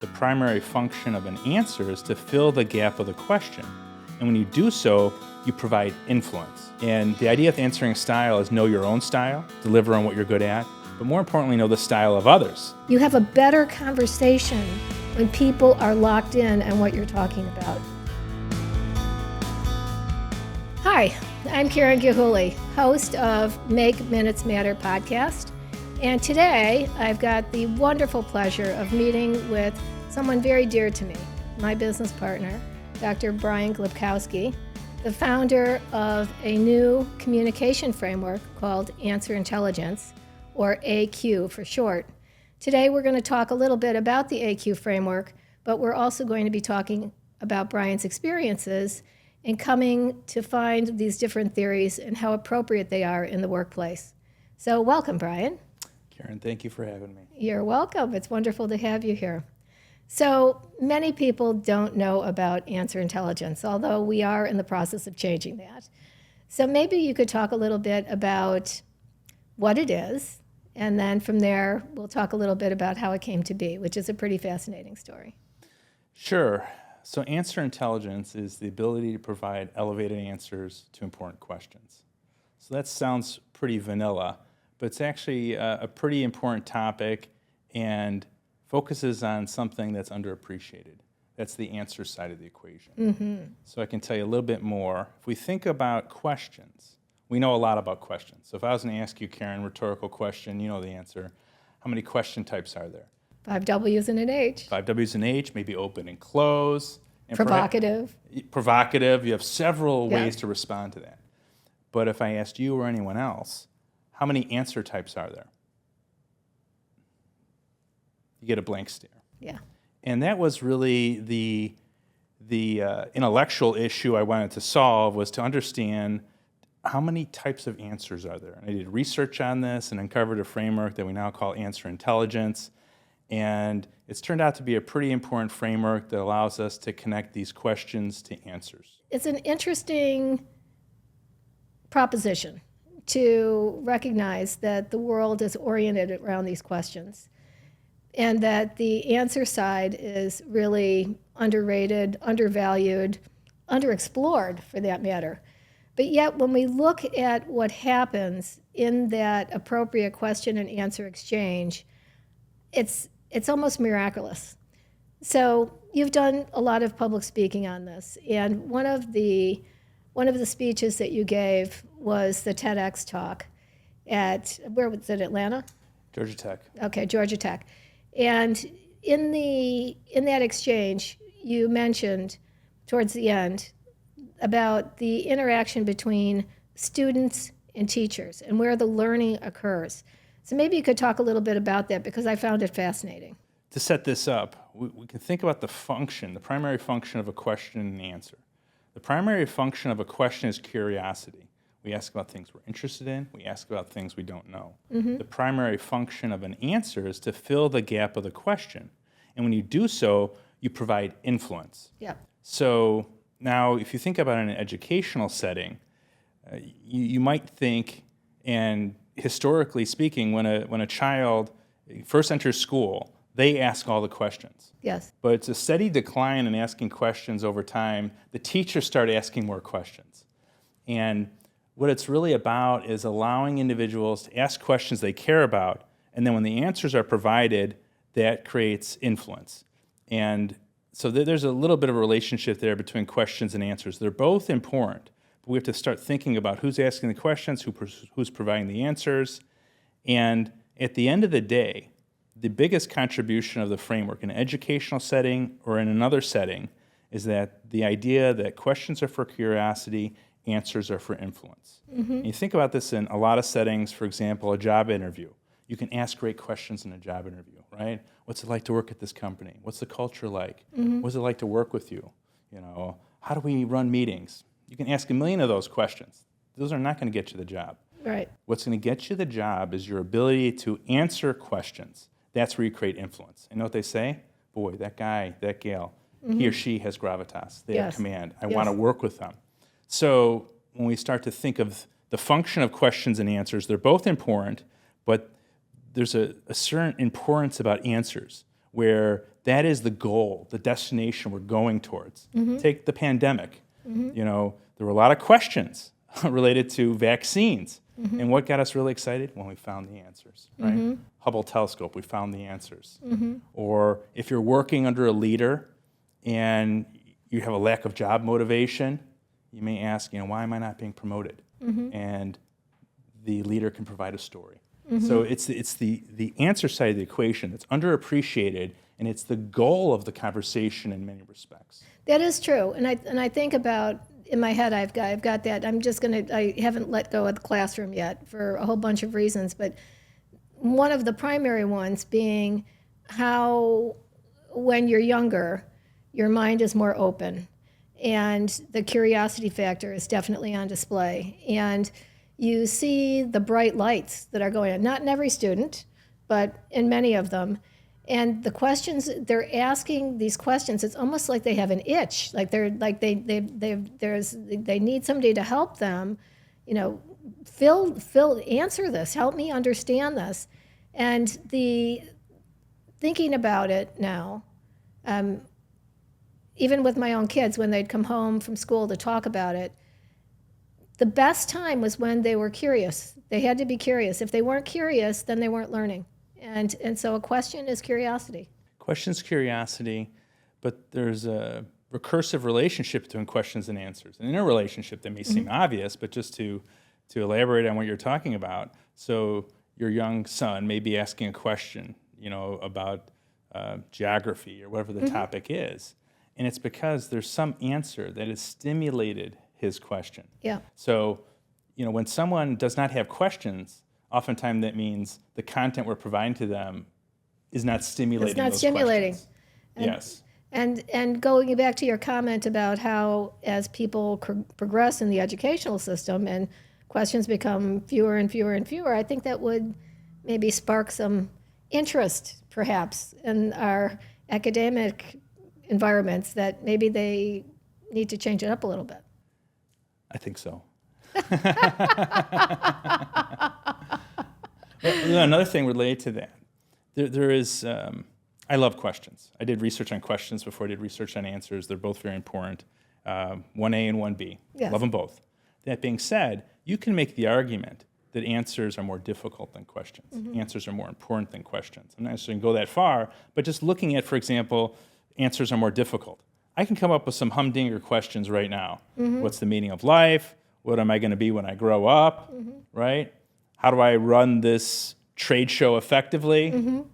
The primary function of an answer is to fill the gap of the question. And when you do so, you provide influence. And the idea of answering style is know your own style, deliver on what you're good at, but more importantly, know the style of others. You have a better conversation when people are locked in on what you're talking about. Hi, I'm Karen Gilhooly, host of Make Minutes Matter podcast. And today I've got the wonderful pleasure of meeting with someone very dear to me, my business partner, Dr. Brian Glibkowski, the founder of a new communication framework called Answer Intelligence, or AQ for short. Today we're going to talk a little bit about the AQ framework, but we're also going to be talking about Brian's experiences in coming to find these different theories and how appropriate they are in the workplace. So welcome, Brian. Karen, thank you for having me. You're welcome. It's wonderful to have you here. So many people don't know about Answer Intelligence, although we are in the process of changing that. So maybe you could talk a little bit about what it is, and then from there, we'll talk a little bit about how it came to be, which is a pretty fascinating story. Sure. So Answer Intelligence is the ability to provide elevated answers to important questions. So that sounds pretty vanilla, but it's actually a pretty important topic and focuses on something that's underappreciated. That's the answer side of the equation. Mm-hmm. So I can tell you a little bit more. If we think about questions, we know a lot about questions. So if I was going to ask you, Karen, rhetorical question, you know the answer. How many question types are there? 5 W's and an H. 5 W's and H, maybe open and close. And Provocative. Provocative. You have several Yeah. ways to respond to that. But if I asked you or anyone else, how many answer types are there? You get a blank stare. Yeah. And that was really the intellectual issue I wanted to solve, was to understand how many types of answers are there. And I did research on this and uncovered a framework that we now call Answer Intelligence. And it's turned out to be a pretty important framework that allows us to connect these questions to answers. It's an interesting proposition to recognize that the world is oriented around these questions and that the answer side is really underrated, undervalued, underexplored for that matter. But yet when we look at what happens in that appropriate question and answer exchange, it's almost miraculous. So you've done a lot of public speaking on this, and one of the speeches that you gave was the TEDx talk at, where was it, Atlanta? Georgia Tech. Okay, Georgia Tech. And in that exchange, you mentioned towards the end about the interaction between students and teachers and where the learning occurs. So maybe you could talk a little bit about that, because I found it fascinating. To set this up, we can think about the primary function of a question and answer. The primary function of a question is curiosity. We ask about things we're interested in. We ask about things we don't know. Mm-hmm. The primary function of an answer is to fill the gap of the question. And when you do so, you provide influence. Yeah. So now if you think about it in an educational setting, you might think, and historically speaking, when a child first enters school, they ask all the questions. Yes. But it's a steady decline in asking questions over time. The teachers start asking more questions. And what it's really about is allowing individuals to ask questions they care about, and then when the answers are provided, that creates influence. And so there's a little bit of a relationship there between questions and answers. They're both important, but we have to start thinking about who's asking the questions, who's providing the answers. And at the end of the day, the biggest contribution of the framework in an educational setting or in another setting is that the idea that questions are for curiosity, answers are for influence. Mm-hmm. And you think about this in a lot of settings, for example, a job interview. You can ask great questions in a job interview, right? What's it like to work at this company? What's the culture like? Mm-hmm. What's it like to work with you? You know, how do we run meetings? You can ask a million of those questions. Those are not going to get you the job. Right. What's going to get you the job is your ability to answer questions. That's where you create influence. And you know what they say? Boy, that guy, that gal, he or she has gravitas. They have command. I want to work with them. So when we start to think of the function of questions and answers, they're both important, but there's a certain importance about answers. where that is the goal, the destination we're going towards. Take the pandemic. You know, there were a lot of questions related to vaccines. And what got us really excited? When we found the answers, right? Hubble telescope, we found the answers. Or if you're working under a leader and you have a lack of job motivation, you may ask, why am I not being promoted? And the leader can provide a story. So it's the answer side of the equation that's underappreciated, and it's the goal of the conversation in many respects. That is true, and I think about, in my head, I've got that. I haven't let go of the classroom yet for a whole bunch of reasons, but one of the primary ones being how, when you're younger, your mind is more open, and the curiosity factor is definitely on display. And you see the bright lights that are going on, not in every student, but in many of them. And the questions they're asking, these questions, it's almost like they have an itch, like they need somebody to help them, answer this, help me understand this. And the thinking about it now, even with my own kids, when they'd come home from school to talk about it, the best time was when they were curious. They had to be curious. If they weren't curious, then they weren't learning. And so a question is curiosity. Question's curiosity, but there's a recursive relationship between questions and answers. And in a relationship that may seem obvious, but just to elaborate on what you're talking about. So your young son may be asking a question, about geography or whatever the topic is. And it's because there's some answer that has stimulated his question. Yeah. So, when someone does not have questions, oftentimes that means the content we're providing to them is not stimulating. It's not those stimulating. questions. Yes. And going back to your comment about how as people progress in the educational system and questions become fewer and fewer and fewer, I think that would maybe spark some interest, perhaps, in our academic environments, that maybe they need to change it up a little bit. I think so. Well, another thing related to that, there is, I love questions. I did research on questions before I did research on answers. They're both very important, 1A and 1B. Yes. Love them both. That being said, you can make the argument that answers are more difficult than questions. Answers are more important than questions. I'm not necessarily going to go that far, but just looking at, for example, answers are more difficult. I can come up with some humdinger questions right now. What's the meaning of life? What am I going to be when I grow up? Right? How do I run this trade show effectively?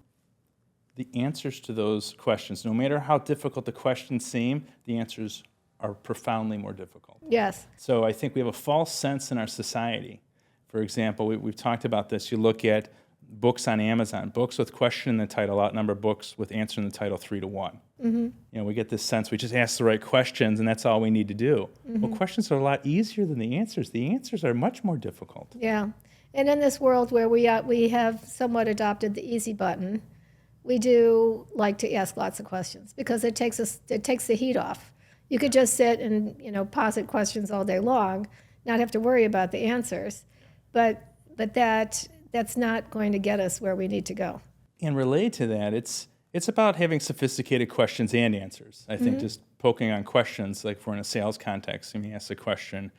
The answers to those questions, no matter how difficult the questions seem, the answers are profoundly more difficult. Yes. So I think we have a false sense in our society. For example, we've talked about this. You look at books on Amazon, books with question in the title outnumber books with answer in the title 3-1. We get this sense we just ask the right questions and that's all we need to do. Well, questions are a lot easier than the answers. The answers are much more difficult. Yeah. And in this world where we have somewhat adopted the easy button, we do like to ask lots of questions because it takes the heat off. You could just sit and posit questions all day long, not have to worry about the answers, but that's not going to get us where we need to go. And related to that, it's about having sophisticated questions and answers. I think just poking on questions, like if we're in a sales context, and you ask the question,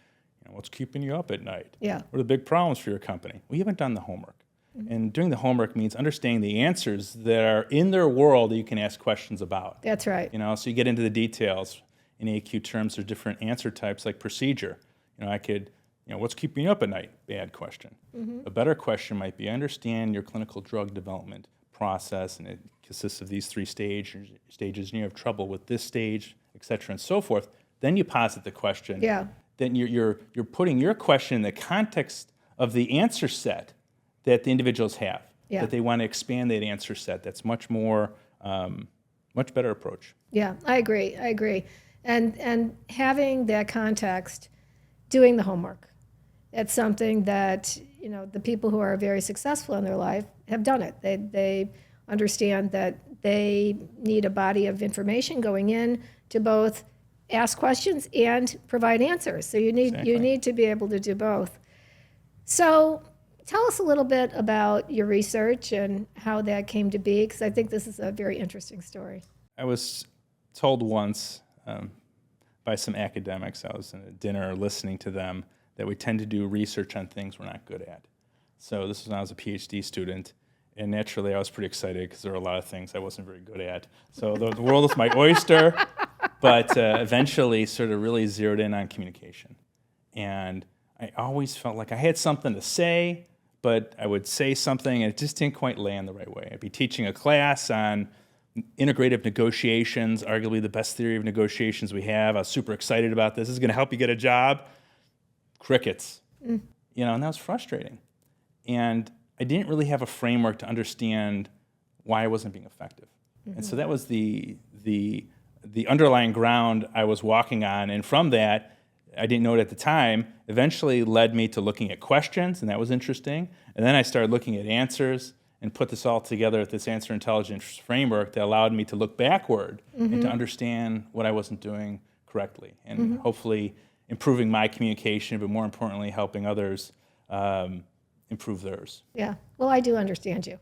what's keeping you up at night? Yeah. What are the big problems for your company? Well, you haven't done the homework. And doing the homework means understanding the answers that are in their world that you can ask questions about. That's right. So you get into the details. In AQ terms, there's different answer types like procedure. I could, what's keeping you up at night? Bad question. A better question might be, I understand your clinical drug development process, and it consists of these 3 stages, and you have trouble with this stage, et cetera, and so forth. Then you posit the question. Yeah. Then you're putting your question in the context of the answer set that the individuals have. Yeah. That they want to expand that answer set. That's much more, much better approach. Yeah, I agree. And having that context, doing the homework, it's something that the people who are very successful in their life have done it. They understand that they need a body of information going in to both ask questions and provide answers. So you need to be able to do both. So tell us a little bit about your research and how that came to be, because I think this is a very interesting story. I was told once by some academics, I was in a dinner listening to them, that we tend to do research on things we're not good at. So this was when I was a PhD student, and naturally I was pretty excited because there were a lot of things I wasn't very good at. So the world was my oyster, but eventually sort of really zeroed in on communication. And I always felt like I had something to say, but I would say something and it just didn't quite land the right way. I'd be teaching a class on integrative negotiations, arguably the best theory of negotiations we have. I was super excited about this. This is going to help you get a job. Crickets. And that was frustrating. And I didn't really have a framework to understand why I wasn't being effective. And so that was the underlying ground I was walking on. And from that, I didn't know it at the time, eventually led me to looking at questions, and that was interesting. And then I started looking at answers and put this all together with this answer intelligence framework that allowed me to look backward and to understand what I wasn't doing correctly, and hopefully improving my communication, but more importantly, helping others improve theirs. Yeah. Well, I do understand you.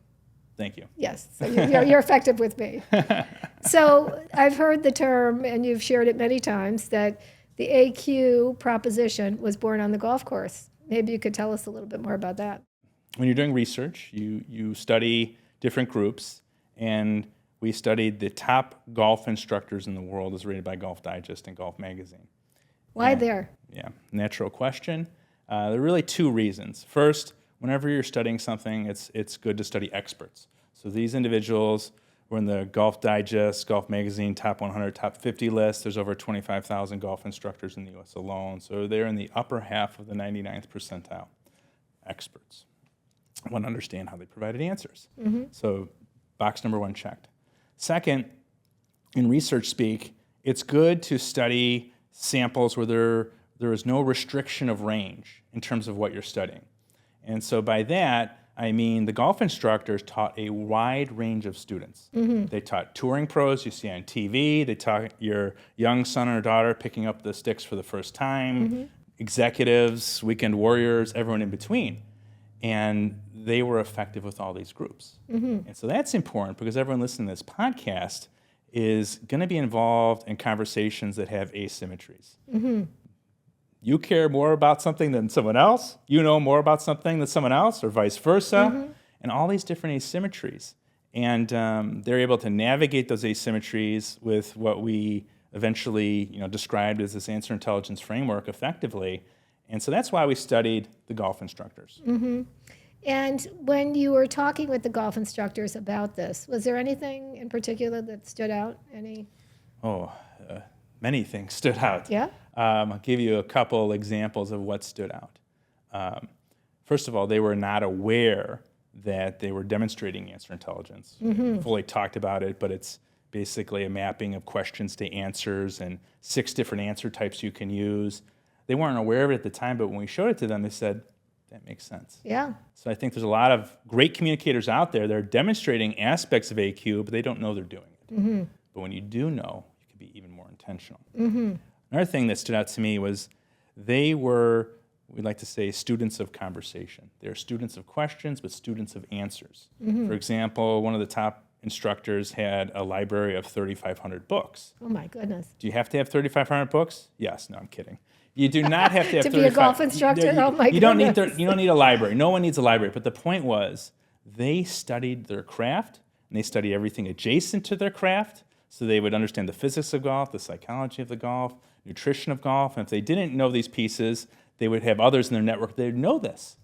Thank you. Yes. So you're effective with me. So I've heard the term, and you've shared it many times, that the AQ proposition was born on the golf course. Maybe you could tell us a little bit more about that. When you're doing research, you study different groups, and we studied the top golf instructors in the world as rated by Golf Digest and Golf Magazine. Why there? Yeah, natural question. There are really two reasons. First, whenever you're studying something, it's good to study experts. So these individuals were in the Golf Digest, Golf Magazine top 100, top 50 list. There's over 25,000 golf instructors in the U.S. alone. So they're in the upper half of the 99th percentile. Experts. I want to understand how they provided answers. So box number one checked. Second, in research speak, it's good to study samples where there is no restriction of range in terms of what you're studying. And so by that, I mean the golf instructors taught a wide range of students. They taught touring pros you see on TV. They taught your young son or daughter picking up the sticks for the first time, executives, weekend warriors, everyone in between. And they were effective with all these groups. And so that's important because everyone listening to this podcast is going to be involved in conversations that have asymmetries. You care more about something than someone else. You know more about something than someone else, or vice versa, and all these different asymmetries. And they're able to navigate those asymmetries with what we eventually described as this answer intelligence framework effectively. And so that's why we studied the golf instructors. And when you were talking with the golf instructors about this, was there anything in particular that stood out? Many things stood out. Yeah? I'll give you a couple examples of what stood out. First of all, they were not aware that they were demonstrating answer intelligence. Fully talked about it, but it's basically a mapping of questions to answers and 6 different answer types you can use. They weren't aware of it at the time, but when we showed it to them, they said, that makes sense. Yeah. So I think there's a lot of great communicators out there that are demonstrating aspects of AQ, but they don't know they're doing it. But when you do know, you can be even more intentional. Another thing that stood out to me was they were, we like to say, students of conversation. They're students of questions, but students of answers. For example, one of the top instructors had a library of 3,500 books. Oh my goodness. Do you have to have 3,500 books? Yes. No, I'm kidding. You do not have to have To be a golf instructor? Oh my you don't need goodness. you don't need a library. No one needs a library. But the point was, they studied their craft, and they studied everything adjacent to their craft, so they would understand the physics of golf, the psychology of the golf, nutrition of golf. And if they didn't know these pieces, they would have others in their network that would know this.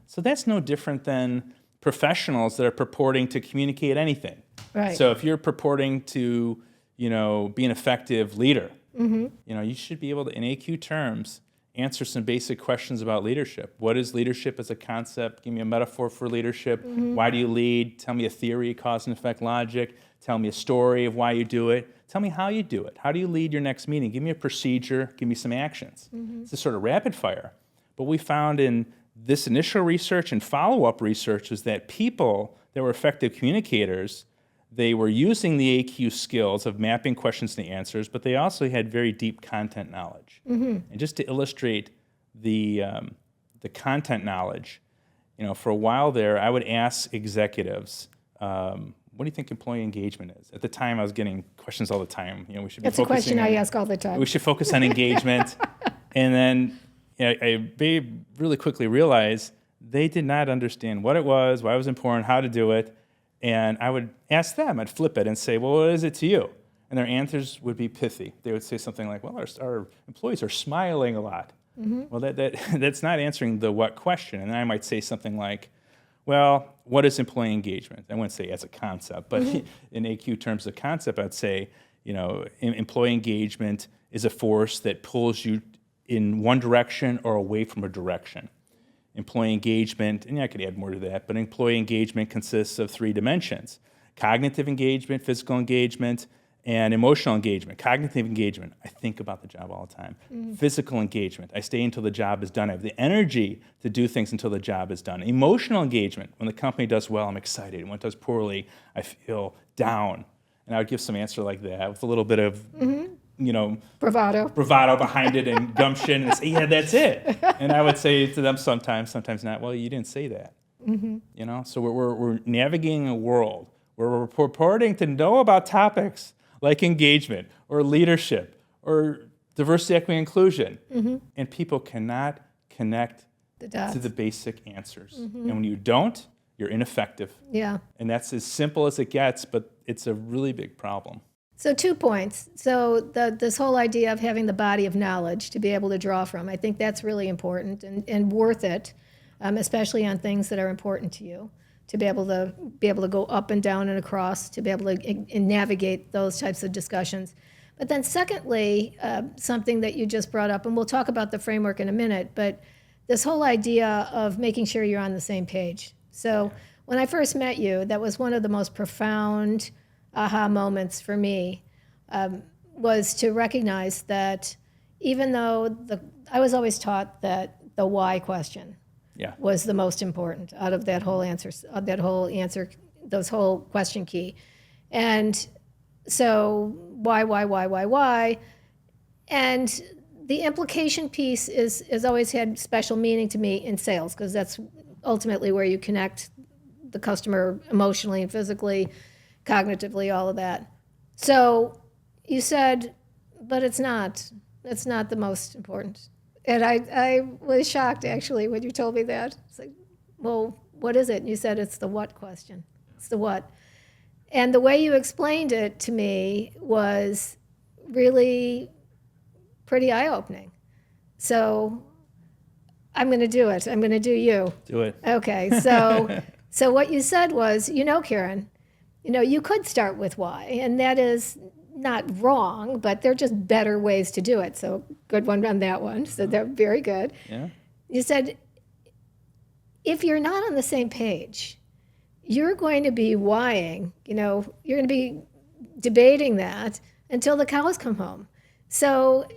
So that's no different than professionals that are purporting to communicate anything. Right. So if you're purporting to, be an effective leader, you should be able to, in AQ terms, answer some basic questions about leadership. What is leadership as a concept? Give me a metaphor for leadership. Why do you lead? Tell me a theory, cause and effect logic. Tell me a story of why you do it. Tell me how you do it. How do you lead your next meeting? Give me a procedure. Give me some actions. It's a sort of rapid fire. But we found in this initial research and follow-up research is that people that were effective communicators, they were using the AQ skills of mapping questions to answers, but they also had very deep content knowledge. And just to illustrate the content knowledge, For a while there, I would ask executives, what do you think employee engagement is? At the time, I was getting questions all the time. We should be That's a question focusing I ask all the time. We should focus on engagement. And then I really quickly realized they did not understand what it was, why it was important, how to do it. And I would ask them, I'd flip it and say, well, what is it to you? And their answers would be pithy. They would say something like, well, our employees are smiling a lot. Well, that's not answering the what question. And then I might say something like, well, what is employee engagement? I wouldn't say as a concept, but in AQ terms of concept, I'd say, employee engagement is a force that pulls you in one direction or away from a direction. Employee engagement, and I could add more to that, but employee engagement consists of 3 dimensions: cognitive engagement, physical engagement, and emotional engagement. Cognitive engagement, I think about the job all the time. Physical engagement, I stay until the job is done. I have the energy to do things until the job is done. Emotional engagement, when the company does well, I'm excited. When it does poorly, I feel down. And I would give some answer like that with a little bit of, bravado behind it and gumption, and say, yeah, that's it. And I would say to them sometimes not, well, you didn't say that. So we're navigating a world where we're purporting to know about topics like engagement or leadership or diversity, equity, inclusion, and people cannot connect to the basic answers. And when you don't, you're ineffective. Yeah. And that's as simple as it gets, but it's a really big problem. So 2 points. So this whole idea of having the body of knowledge to be able to draw from, I think that's really important and worth it, especially on things that are important to you, to be able to go up and down and across, to be able to navigate those types of discussions. But then secondly, something that you just brought up, and we'll talk about the framework in a minute, but this whole idea of making sure you're on the same page. So when I first met you, that was one of the most profound aha moments for me, was to recognize that even though I was always taught that the why question was the most important out of that whole answer, those whole question key. And so why? And the implication piece has always had special meaning to me in sales, because that's ultimately where you connect the customer emotionally and physically, cognitively, all of that. So you said, but it's not the most important. And I was shocked, actually, when you told me that. It's like, well, what is it? And you said it's the what question. It's the what. And the way you explained it to me was really pretty eye-opening. So I'm going to do it. I'm going to do you. Do it. Okay. So what you said was, Karen, you could start with why, and that is not wrong, but they're just better ways to do it. So good one on that one. So they're very good. Yeah. You said, if you're not on the same page, you're going to be whying, you're going to be debating that until the cows come home. So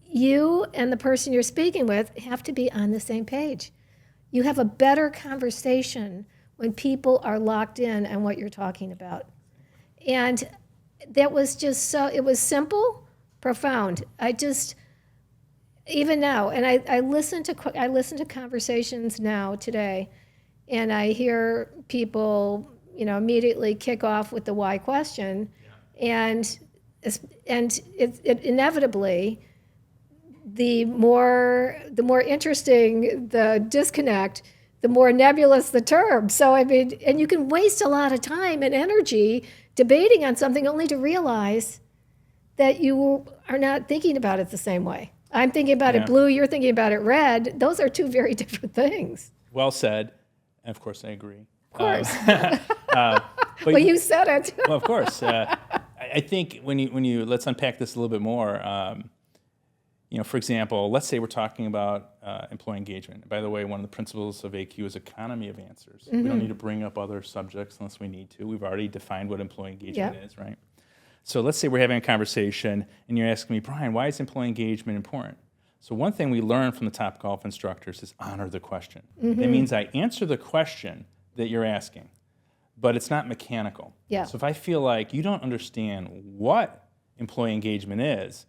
you and the person you're speaking with have to be on the same page. You have a better conversation when people are locked in on what you're talking about. And that was just it was simple, profound. Even now, and I listen to conversations now today, and I hear people, immediately kick off with the why question, and it inevitably, the more interesting the disconnect, the more nebulous the term. So and you can waste a lot of time and energy debating on something only to realize that you are not thinking about it the same way. I'm thinking about it blue, you're thinking about it red. Those are 2 very different things. Well said. And of course, I agree. Of course. Well, you said it. Well, of course. I think when you let's unpack this a little bit more. For example, let's say we're talking about employee engagement. By the way, one of the principles of AQ is economy of answers. We don't need to bring up other subjects unless we need to. We've already defined what employee engagement is, right? So let's say we're having a conversation and you're asking me, Brian, why is employee engagement important? So one thing we learn from the top golf instructors is honor the question. That means I answer the question that you're asking, but it's not mechanical. Yeah. So if I feel like you don't understand what employee engagement is,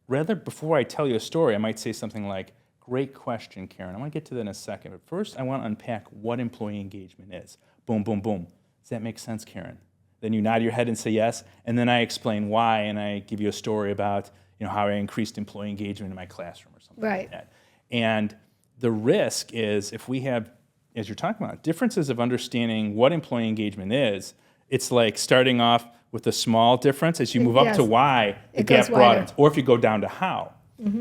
rather before I tell you a story, I might say something like, Great question, Karen. I want to get to that in a second. But first, I want to unpack what employee engagement is. Boom, boom, boom. Does that make sense, Karen? Then you nod your head and say yes, and then I explain why, and I give you a story about how I increased employee engagement in my classroom or something like that. And the risk is if we have, as you're talking about, differences of understanding what employee engagement is, it's like starting off with a small difference. As you move up to why, the gap broadens. Or if you go down to how.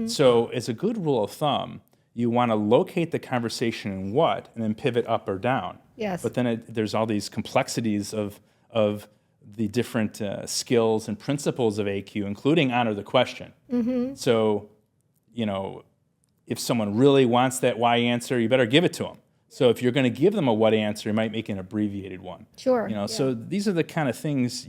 So as a good rule of thumb, you want to locate the conversation in what and then pivot up or down. Yes. But then there's all these complexities of the different skills and principles of AQ, including honor the question. So, if someone really wants that why answer, you better give it to them. So if you're going to give them a what answer, you might make an abbreviated one. Sure. So these are the kind of things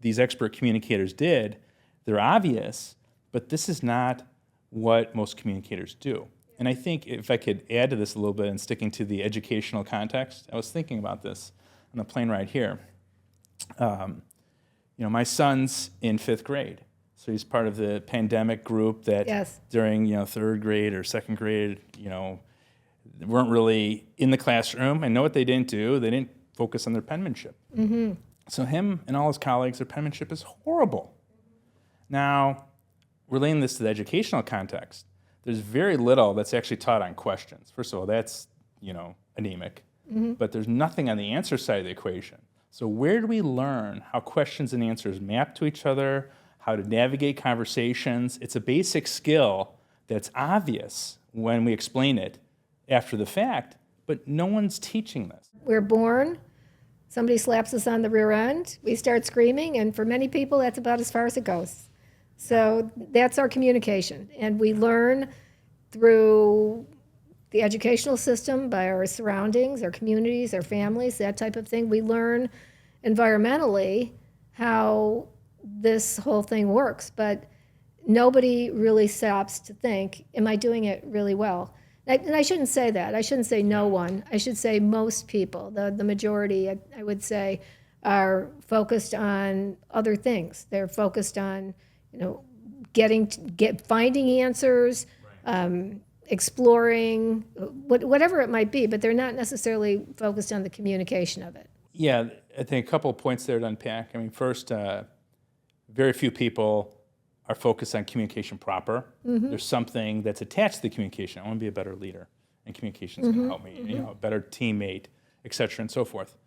these expert communicators did. They're obvious, but this is not what most communicators do. And I think if I could add to this a little bit and sticking to the educational context, I was thinking about this on the plane ride here. My son's in 5th grade, so he's part of the pandemic group that during 3rd grade or 2nd grade, weren't really in the classroom. And know what they didn't do? They didn't focus on their penmanship. So him and all his colleagues, their penmanship is horrible. Now, relating this to the educational context, there's very little that's actually taught on questions. First of all, that's anemic, but there's nothing on the answer side of the equation. So where do we learn how questions and answers map to each other, how to navigate conversations? It's a basic skill that's obvious when we explain it after the fact, but no one's teaching this. We're born, somebody slaps us on the rear end, we start screaming, and for many people, that's about as far as it goes. So that's our communication, and we learn through the educational system, by our surroundings, our communities, our families, that type of thing. We learn environmentally how this whole thing works, but nobody really stops to think, am I doing it really well? And I shouldn't say that. I shouldn't say no one. I should say most people, the majority, I would say, are focused on other things. They're focused on, finding answers, exploring, whatever it might be, but they're not necessarily focused on the communication of it. Yeah, I think a couple of points there to unpack. I mean, first, very few people are focused on communication proper. There's something that's attached to the communication. I want to be a better leader, and communication's going to help me, a better teammate, et cetera, and so forth.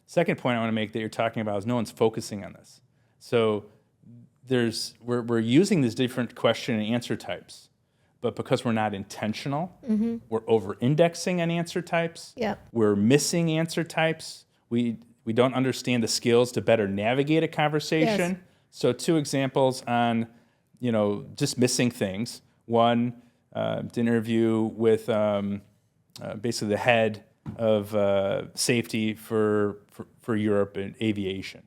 Second point I want to make that you're talking about is no one's focusing on this. So we're using these different question and answer types, but because we're not intentional, we're over-indexing on answer types. We're missing answer types. We don't understand the skills to better navigate a conversation. So 2 examples on, just missing things. One, did an interview with basically the head of safety for Europe and aviation.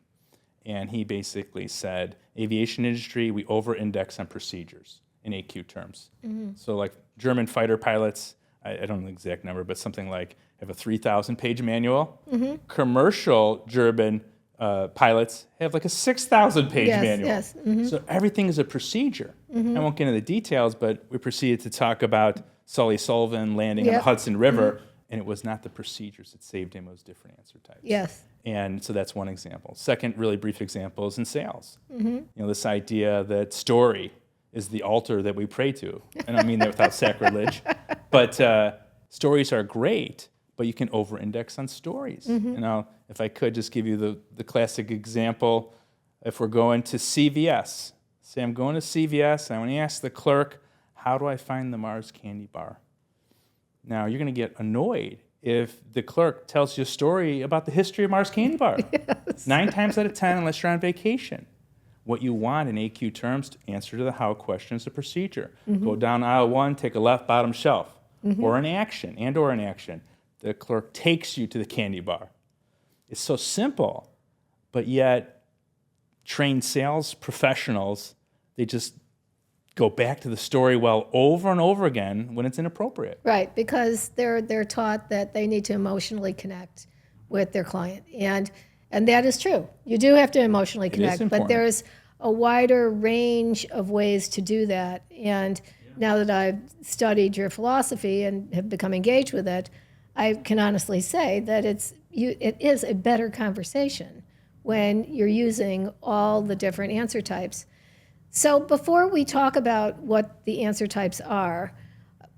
And he basically said, aviation industry, we over-index on procedures in AQ terms. So like German fighter pilots, I don't know the exact number, but something like have a 3,000-page manual. Commercial German pilots have like a 6,000-page manual. So everything is a procedure. I won't get into the details, but we proceeded to talk about Sully Sullivan landing on the Hudson River, and it was not the procedures that saved him, it was different answer types. And so that's one example. Second really brief example is in sales. This idea that story is the altar that we pray to. I don't mean that without sacrilege, but stories are great, but you can over-index on stories. And if I could just give you the classic example, if we're going to CVS, say I'm going to CVS, and I want to ask the clerk, how do I find the Mars candy bar? Now, you're going to get annoyed if the clerk tells you a story about the history of Mars candy bar. 9 times out of 10, unless you're on vacation. What you want in AQ terms, to answer to the how question is a procedure. Go down aisle 1, take a left bottom shelf, or an action, or an action. The clerk takes you to the candy bar. It's so simple, but yet trained sales professionals, they just go back to the story well over and over again when it's inappropriate. Right, because they're taught that they need to emotionally connect with their client. And that is true. You do have to emotionally connect, but there's a wider range of ways to do that. And now that I've studied your philosophy and have become engaged with it, I can honestly say that it is a better conversation when you're using all the different answer types. So before we talk about what the answer types are,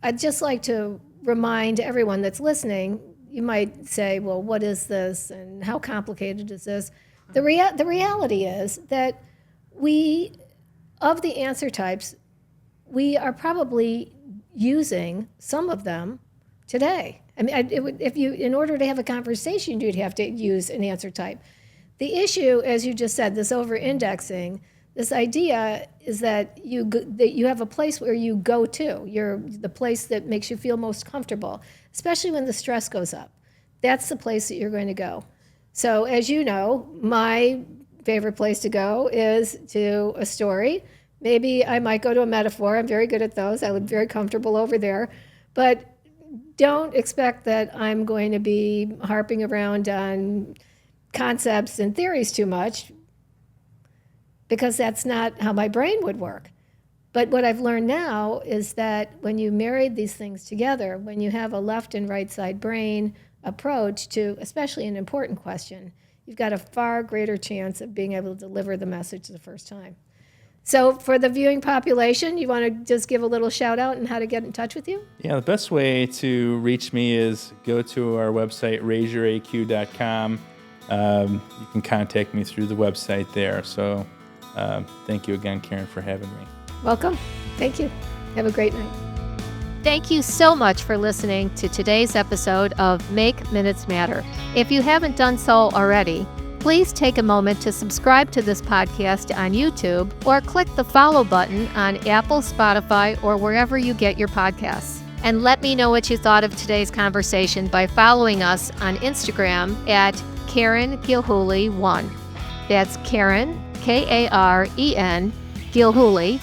I'd just like to remind everyone that's listening, you might say, well, what is this and how complicated is this? The reality is that of the answer types, we are probably using some of them today. I mean, in order to have a conversation, you'd have to use an answer type. The issue, as you just said, this over-indexing, this idea is that you have a place where you go to. You're the place that makes you feel most comfortable, especially when the stress goes up. That's the place that you're going to go. So as you know, my favorite place to go is to a story. Maybe I might go to a metaphor. I'm very good at those. I live very comfortable over there. But don't expect that I'm going to be harping around on concepts and theories too much, because that's not how my brain would work. But what I've learned now is that when you marry these things together, when you have a left and right side brain approach to especially an important question, you've got a far greater chance of being able to deliver the message the first time. So for the viewing population, you want to just give a little shout out and how to get in touch with you? Yeah, the best way to reach me is go to our website, raiseyouraq.com. You can contact me through the website there. So thank you again, Karen, for having me. Welcome. Thank you. Have a great night. Thank you so much for listening to today's episode of Make Minutes Matter. If you haven't done so already, please take a moment to subscribe to this podcast on YouTube or click the follow button on Apple, Spotify, or wherever you get your podcasts. And let me know what you thought of today's conversation by following us on Instagram at Karen Gilhooly 1. That's Karen, Karen, Gilhooly,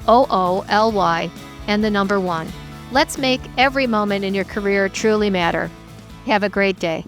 Gilhooly, and the number 1. Let's make every moment in your career truly matter. Have a great day.